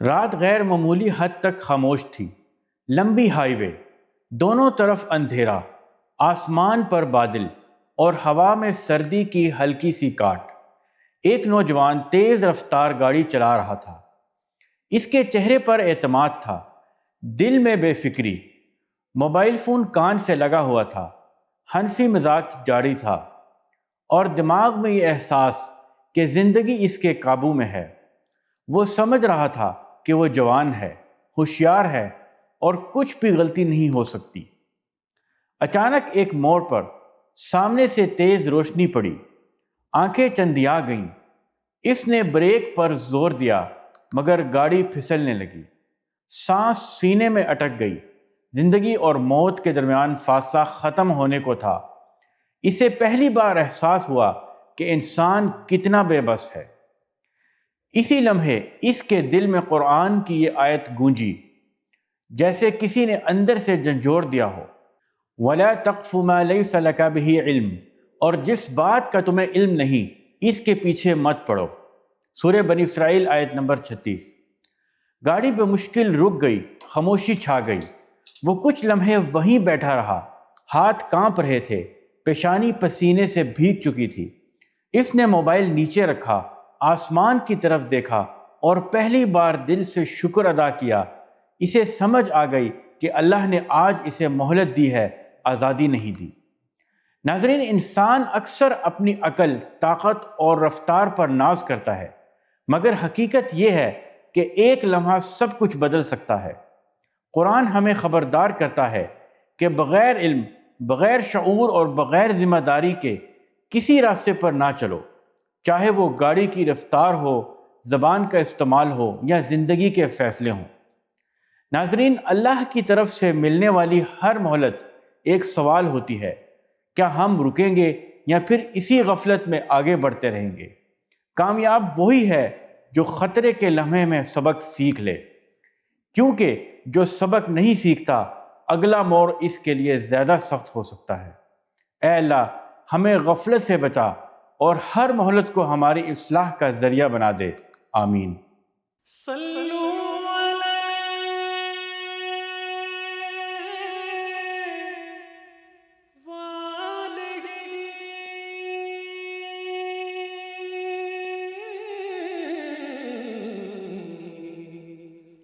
رات غیر معمولی حد تک خاموش تھی۔ لمبی ہائی وے، دونوں طرف اندھیرا، آسمان پر بادل اور ہوا میں سردی کی ہلکی سی کاٹ۔ ایک نوجوان تیز رفتار گاڑی چلا رہا تھا۔ اس کے چہرے پر اعتماد تھا، دل میں بے فکری۔ موبائل فون کان سے لگا ہوا تھا، ہنسی مذاق جاری تھا، اور دماغ میں یہ احساس کہ زندگی اس کے قابو میں ہے۔ وہ سمجھ رہا تھا کہ وہ جوان ہے، ہوشیار ہے، اور کچھ بھی غلطی نہیں ہو سکتی۔ اچانک ایک موڑ پر سامنے سے تیز روشنی پڑی، آنکھیں چندیا گئیں۔ اس نے بریک پر زور دیا مگر گاڑی پھسلنے لگی۔ سانس سینے میں اٹک گئی۔ زندگی اور موت کے درمیان فاصلہ ختم ہونے کو تھا۔ اسے پہلی بار احساس ہوا کہ انسان کتنا بے بس ہے۔ اسی لمحے اس کے دل میں قرآن کی یہ آیت گونجی، جیسے کسی نے اندر سے جھنجھوڑ دیا ہو، وَلَا تَقْفُ مَا لَيْسَ لَكَ بِهِ عِلْمٌ، اور جس بات کا تمہیں علم نہیں اس کے پیچھے مت پڑو۔ سورہ بنی اسرائیل آیت نمبر 36۔ گاڑی بمشکل رک گئی، خاموشی چھا گئی۔ وہ کچھ لمحے وہیں بیٹھا رہا، ہاتھ کانپ رہے تھے، پیشانی پسینے سے بھیگ چکی تھی۔ اس نے موبائل نیچے رکھا، آسمان کی طرف دیکھا اور پہلی بار دل سے شکر ادا کیا۔ اسے سمجھ آ گئی کہ اللہ نے آج اسے مہلت دی ہے، آزادی نہیں دی۔ ناظرین، انسان اکثر اپنی عقل، طاقت اور رفتار پر ناز کرتا ہے، مگر حقیقت یہ ہے کہ ایک لمحہ سب کچھ بدل سکتا ہے۔ قرآن ہمیں خبردار کرتا ہے کہ بغیر علم، بغیر شعور اور بغیر ذمہ داری کے کسی راستے پر نہ چلو، چاہے وہ گاڑی کی رفتار ہو، زبان کا استعمال ہو یا زندگی کے فیصلے ہوں۔ ناظرین، اللہ کی طرف سے ملنے والی ہر مہلت ایک سوال ہوتی ہے، کیا ہم رکیں گے یا پھر اسی غفلت میں آگے بڑھتے رہیں گے؟ کامیاب وہی ہے جو خطرے کے لمحے میں سبق سیکھ لے، کیونکہ جو سبق نہیں سیکھتا اگلا موڑ اس کے لیے زیادہ سخت ہو سکتا ہے۔ اے اللہ، ہمیں غفلت سے بچا اور ہر مہلت کو ہماری اصلاح کا ذریعہ بنا دے۔ آمین۔